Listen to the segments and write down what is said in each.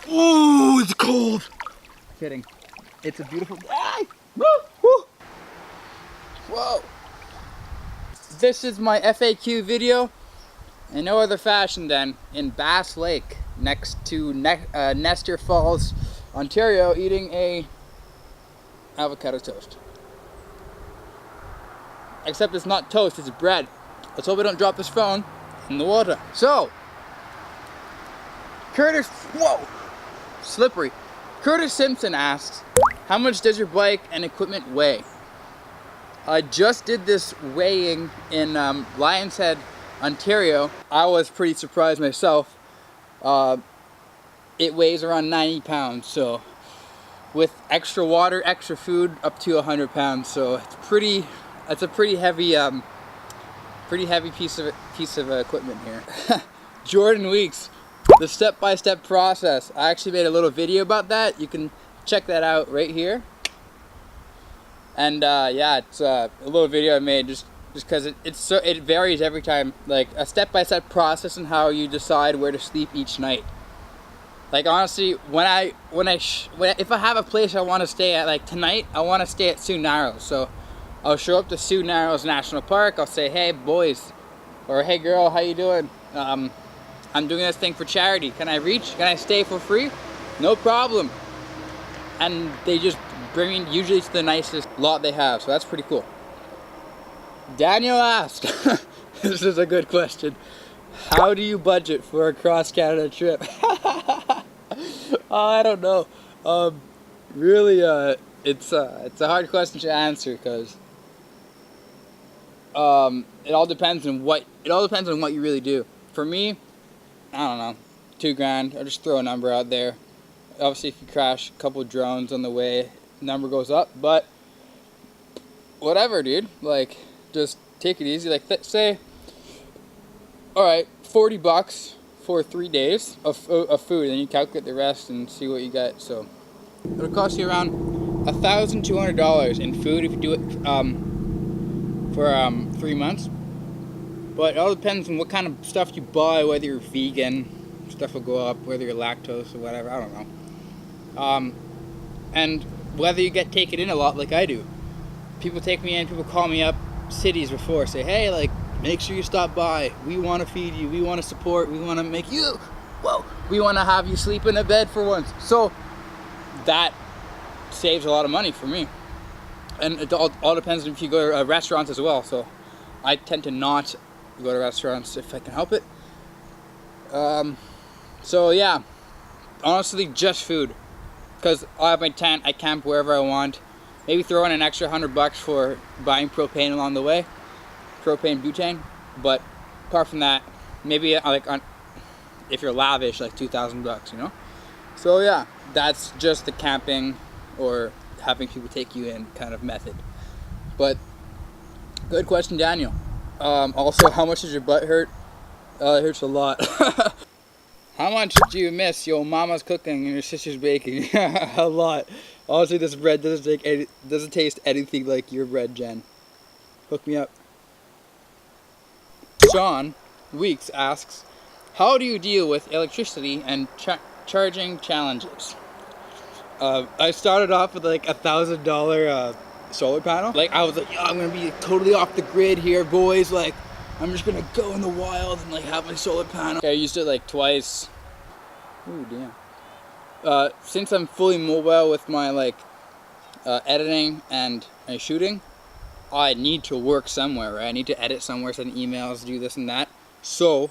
Ooh, it's cold. Kidding. It's a beautiful day. Woo, woo. Whoa. This is my FAQ video in no other fashion than in Bass Lake next to Nestor Falls, Ontario, eating a avocado toast. Except it's not toast, it's bread. Let's hope I don't drop this phone in the water. So, Curtis, whoa, slippery. Curtis Simpson asks, how much does your bike and equipment weigh? I just did this weighing in Lions Head, Ontario. I was pretty surprised myself. It weighs around 90 pounds, so with extra water, extra food, up to 100 pounds. So it's a pretty heavy piece of equipment here. Jordan Weeks, the step-by-step process. I actually made a little video about that. You can check that out right here. And yeah, it's a little video I made just because it varies every time. Like a step-by-step process and how you decide where to sleep each night. Like honestly, if I have a place I want to stay at, like tonight, I want to stay at Sioux Narrows. So I'll show up to Sioux Narrows National Park. I'll say, hey boys, or hey girl, how you doing? I'm doing this thing for charity. Can I stay for free? No problem. And they just bring me usually to the nicest lot they have. So that's pretty cool. Daniel asked, this is a good question. How do you budget for a cross-Canada trip? I don't know. Really, it's a hard question to answer because it all depends on what you really do. For me, I don't know, $2,000. I'll just throw a number out there. Obviously, if you crash a couple drones on the way, number goes up. But whatever, dude. Like, just take it easy. Like, say, all right, $40 for 3 days of food, and you calculate the rest and see what you get. So it'll cost you around $1,200 in food if you do it for 3 months. But it all depends on what kind of stuff you buy, whether you're vegan, stuff will go up, whether you're lactose or whatever, I don't know. And whether you get taken in a lot like I do. People take me in, people call me up cities before, say, hey, like, make sure you stop by. We want to feed you, we want to support, we want to make you, we want to have you sleep in a bed for once. So that saves a lot of money for me. And it all depends if you go to restaurants as well. So I tend to not go to restaurants if I can help it. So yeah, honestly, just food. Because I have my tent, I camp wherever I want. Maybe throw in an extra $100 for buying propane along the way. Propane, butane. But apart from that, maybe if you're lavish, like $2,000, you know? So yeah, that's just the camping or having people take you in kind of method. But good question, Daniel. Also, how much does your butt hurt? It hurts a lot. How much do you miss your mama's cooking and your sister's baking? A lot. Honestly, this bread doesn't taste anything like your bread, Jen. Hook me up. Sean Weeks asks, how do you deal with electricity and charging challenges? I started off with like $1,000 solar panel. Like I was like, yeah, I'm gonna be totally off the grid here, boys. Like I'm just gonna go in the wild and like have my solar panel. Okay, I used it like twice. Ooh, damn. Since I'm fully mobile with my like editing and my shooting, I need to work somewhere, right? I need to edit somewhere, send emails, do this and that. So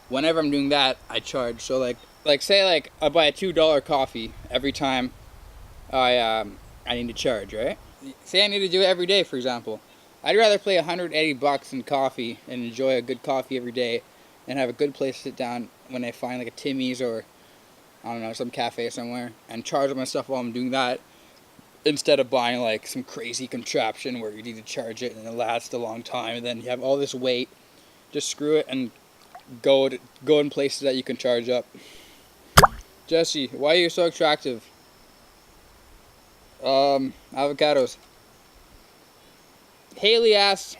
whenever I'm doing that, I charge. So like say like I buy a $2 coffee every time I need to charge, right? Say I need to do it every day, for example. I'd rather pay $180 in coffee and enjoy a good coffee every day and have a good place to sit down when I find like a Timmy's or, I don't know, some cafe somewhere and charge up my stuff while I'm doing that instead of buying like some crazy contraption where you need to charge it and it lasts a long time and then you have all this weight. Just screw it and go in places that you can charge up. Jesse, why are you so attractive? Avocados. Haley asks,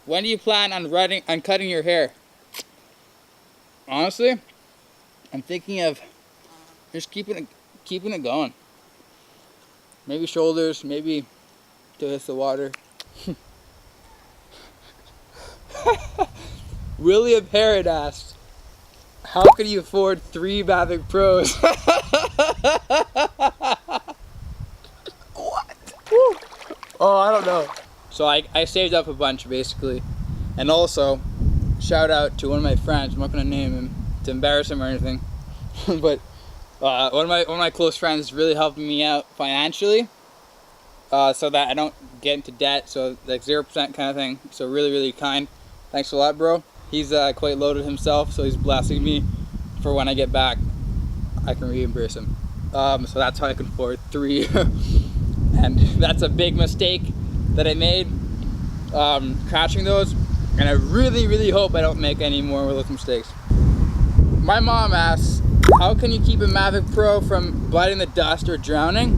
when do you plan on cutting your hair? Honestly, I'm thinking of just keeping keeping it going. Maybe shoulders, maybe to hit the water. William Herod asked, how can you afford 3 Mavic Pros? What? Woo. Oh, I don't know. So I saved up a bunch basically. And also, shout out to one of my friends. I'm not gonna name him to embarrass him or anything. But one of my close friends is really helping me out financially. So that I don't get into debt, so like 0% kind of thing. So really kind. Thanks a lot, bro. He's quite loaded himself, so he's blessing me for when I get back, I can reimburse him. So that's how I can afford 3. And that's a big mistake that I made, crashing those. And I really hope I don't make any more of those mistakes. My mom asks, how can you keep a Mavic Pro from biting the dust or drowning?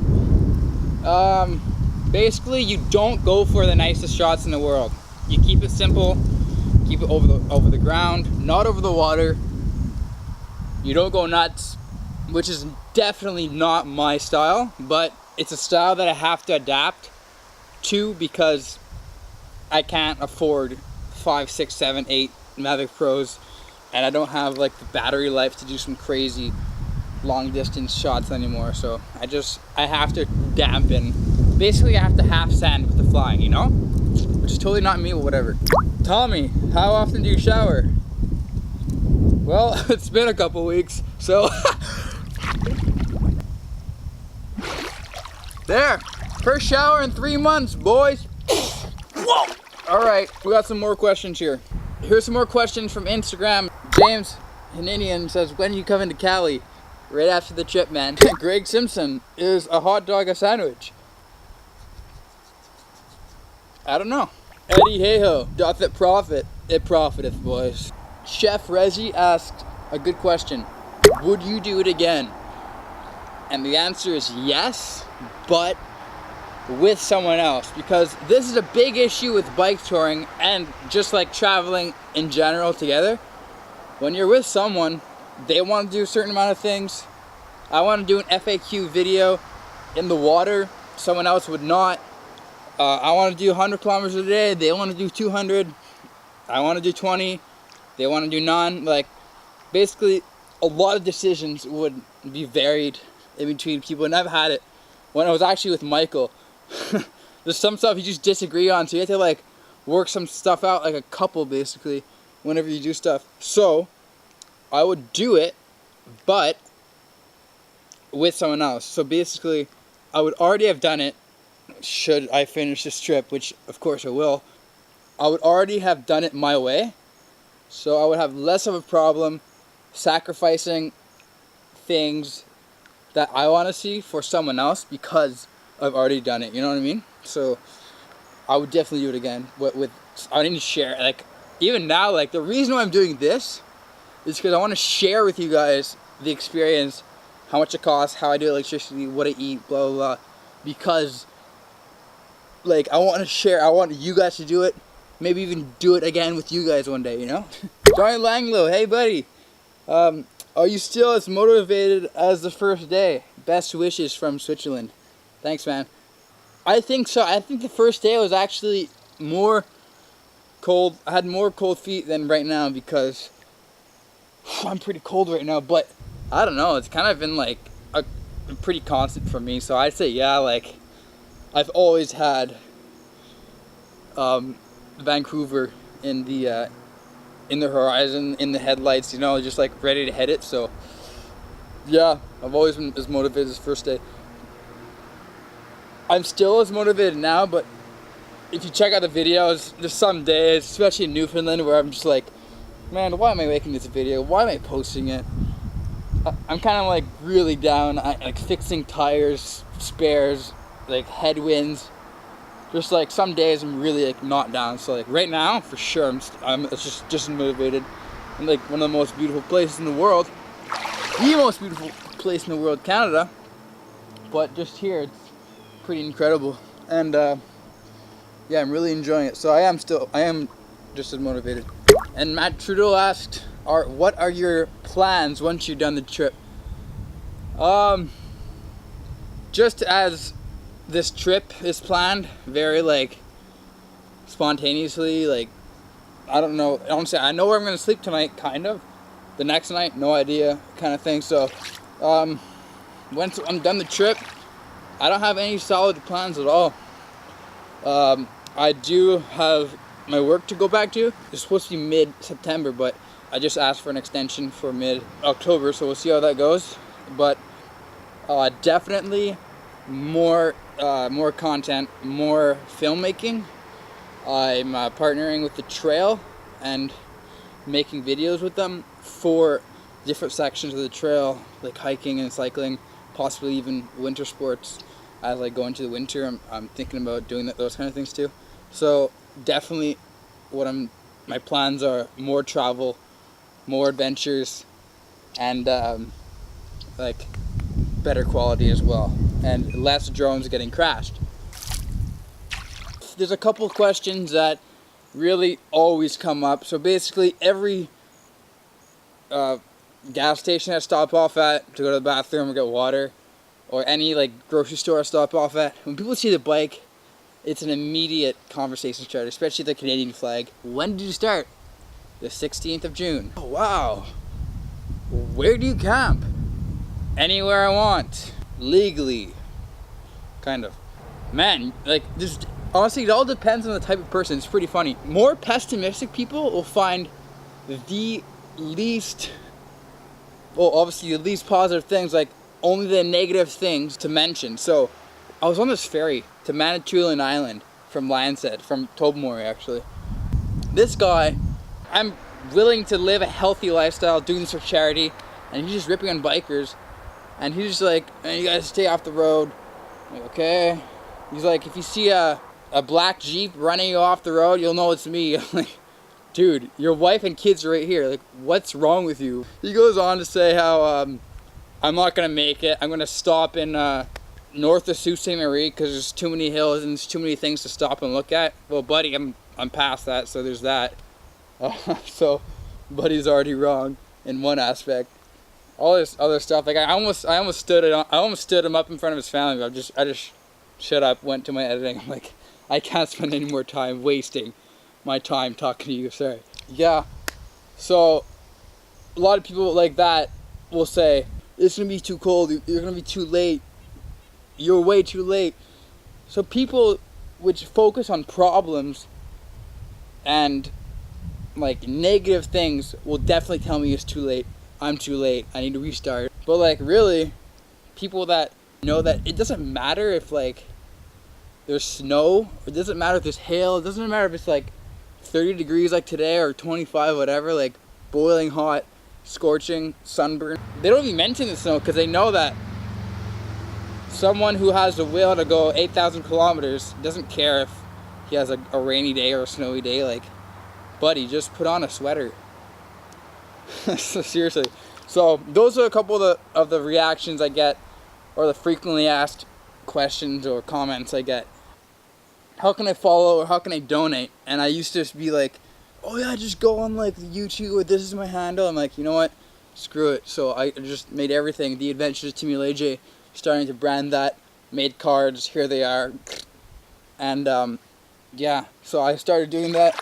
Basically, you don't go for the nicest shots in the world. You keep it simple, keep it over the ground, not over the water. You don't go nuts, which is definitely not my style, but it's a style that I have to adapt to because I can't afford 5, 6, 7, 8 Mavic Pros, and I don't have like the battery life to do some crazy long distance shots anymore. So I have to dampen. Basically, I have to half sand with the flying, you know? Which is totally not me, but whatever. Tommy, how often do you shower? Well, it's been a couple weeks, so. There, first shower in 3 months, boys. Whoa! All right, we got some more questions here. Here's some more questions from Instagram. James Haninian says, when are you coming to Cali? Right after the trip, man. Greg Simpson, is a hot dog a sandwich? I don't know. Eddie Hayho, doth it profit? It profiteth, boys. Chef Rezi asked a good question. Would you do it again? And the answer is yes, but with someone else. Because this is a big issue with bike touring and just like traveling in general together. When you're with someone, they want to do a certain amount of things. I want to do an FAQ video in the water. Someone else would not. I want to do 100 kilometers a day. They want to do 200. I want to do 20. They want to do none. Like, basically, a lot of decisions would be varied in between people. And I've had it when I was actually with Michael. There's some stuff you just disagree on, so you have to like work some stuff out like a couple basically whenever you do stuff. So I would do it, but with someone else. So basically I would already have done it should I finish this trip, which of course I will. I would already have done it my way, so I would have less of a problem sacrificing things that I want to see for someone else because I've already done it, you know what I mean? So I would definitely do it again. I need to share, like, even now, like, the reason why I'm doing this is because I want to share with you guys the experience, how much it costs, how I do electricity, what I eat, blah, blah, blah. Because, like, I want to share, I want you guys to do it, maybe even do it again with you guys one day, you know? Johnny Langlow, hey buddy, are you still as motivated as the first day? Best wishes from Switzerland. Thanks, man. I think so. I think the first day was actually more cold. I had more cold feet than right now because I'm pretty cold right now, but I don't know. It's kind of been like a pretty constant for me. So I'd say, yeah, like I've always had Vancouver in the horizon, in the headlights, you know, just like ready to hit it. So yeah, I've always been as motivated as first day. I'm still as motivated now, but if you check out the videos, there's some days, especially in Newfoundland, where I'm just like, man, why am I making this video? Why am I posting it? I'm kind of like really down, like fixing tires, spares, like headwinds. Just like some days I'm really like not down. So like right now, for sure, I'm just motivated. I'm like one of the most beautiful places in the world, the most beautiful place in the world, Canada. But just here, it's pretty incredible, and yeah, I'm really enjoying it. So I am just as motivated. And Matt Trudeau asked, what are your plans once you've done the trip? just as this trip is planned, very like spontaneously, like I don't know, honestly I know where I'm gonna sleep tonight, kind of. The next night, no idea, kind of thing. So once I'm done the trip, I don't have any solid plans at all. I do have my work to go back to. It's supposed to be mid-September, but I just asked for an extension for mid-October, so we'll see how that goes. But definitely more content, more filmmaking. I'm partnering with the trail and making videos with them for different sections of the trail, like hiking and cycling, possibly even winter sports. As I go into the winter, I'm thinking about doing those kind of things too. So definitely my plans are more travel, more adventures, and like better quality as well, and less drones getting crashed. There's a couple questions that really always come up. So basically every gas station I stop off at to go to the bathroom or get water, or any like grocery store I stop off at, when people see the bike, it's an immediate conversation starter, especially the Canadian flag. When did you start? The 16th of June. Oh, wow. Where do you camp? Anywhere I want. Legally. Kind of. Man, like, just honestly, it all depends on the type of person. It's pretty funny. More pessimistic people will find the least, well, obviously the least positive things, like only the negative things to mention. So I was on this ferry to Manitoulin Island from Lancet, from Tobermory actually. This guy, I'm willing to live a healthy lifestyle, doing this for charity, and he's just ripping on bikers, and he's just like, man, you guys stay off the road. I'm like, okay. He's like, if you see a black Jeep running you off the road, you'll know it's me. I'm like, dude, your wife and kids are right here. Like, what's wrong with you? He goes on to say how I'm not gonna make it. I'm gonna stop in north of Sault Ste. Marie because there's too many hills and there's too many things to stop and look at. Well, buddy, I'm past that, so there's that. So, buddy's already wrong in one aspect. All this other stuff, like I almost stood him up in front of his family. But I just shut up, went to my editing. I'm like, I can't spend any more time wasting my time talking to you. Sorry. Yeah. So, a lot of people like that will say, it's gonna be too cold, you're gonna be too late, you're way too late. So people which focus on problems and like negative things will definitely tell me it's too late, I'm too late, I need to restart. But like really, people that know that it doesn't matter if like there's snow, it doesn't matter if there's hail, it doesn't matter if it's like 30 degrees like today or 25, whatever, like boiling hot, scorching, sunburn. They don't even mention the snow because they know that someone who has the will to go 8,000 kilometers doesn't care if he has a rainy day or a snowy day. Like, buddy, just put on a sweater. So seriously. So those are a couple of the reactions I get, or the frequently asked questions or comments I get. How can I follow or how can I donate? And I used to just be like, oh yeah, just go on like YouTube, or this is my handle. I'm like, you know what? Screw it. So I just made everything. The Adventures of Timmy Leger, starting to brand that, made cards, here they are. And yeah, so I started doing that.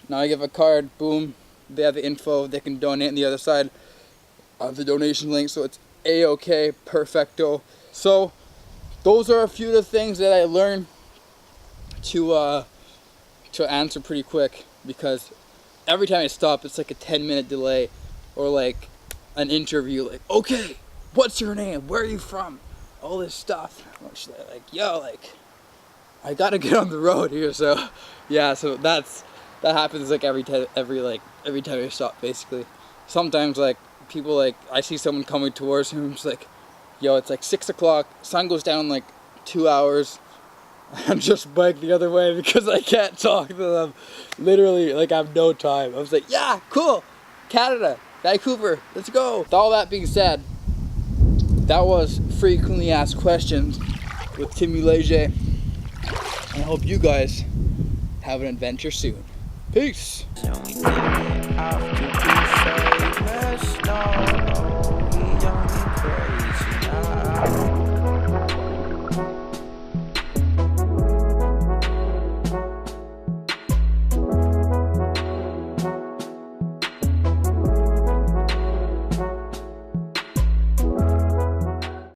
Now I give a card, boom, they have the info, they can donate on the other side of the donation link, so it's A-OK, perfecto. So those are a few of the things that I learned to answer pretty quick, because every time I stop, it's like a 10-minute delay, or like an interview, like, okay, what's your name? Where are you from? All this stuff. Like, yo, like, I gotta get on the road here. So, yeah, so that happens like every time I stop, basically. Sometimes, like, people, like, I see someone coming towards him, it's like, yo, it's like 6 o'clock, sun goes down in like 2 hours. I'm just bike the other way because I can't talk to them. Literally, like, I have no time. I was like, yeah, cool, Canada, Vancouver, let's go. With all that being said, that was frequently asked questions with Timmy Leger. I hope you guys have an adventure soon. Peace.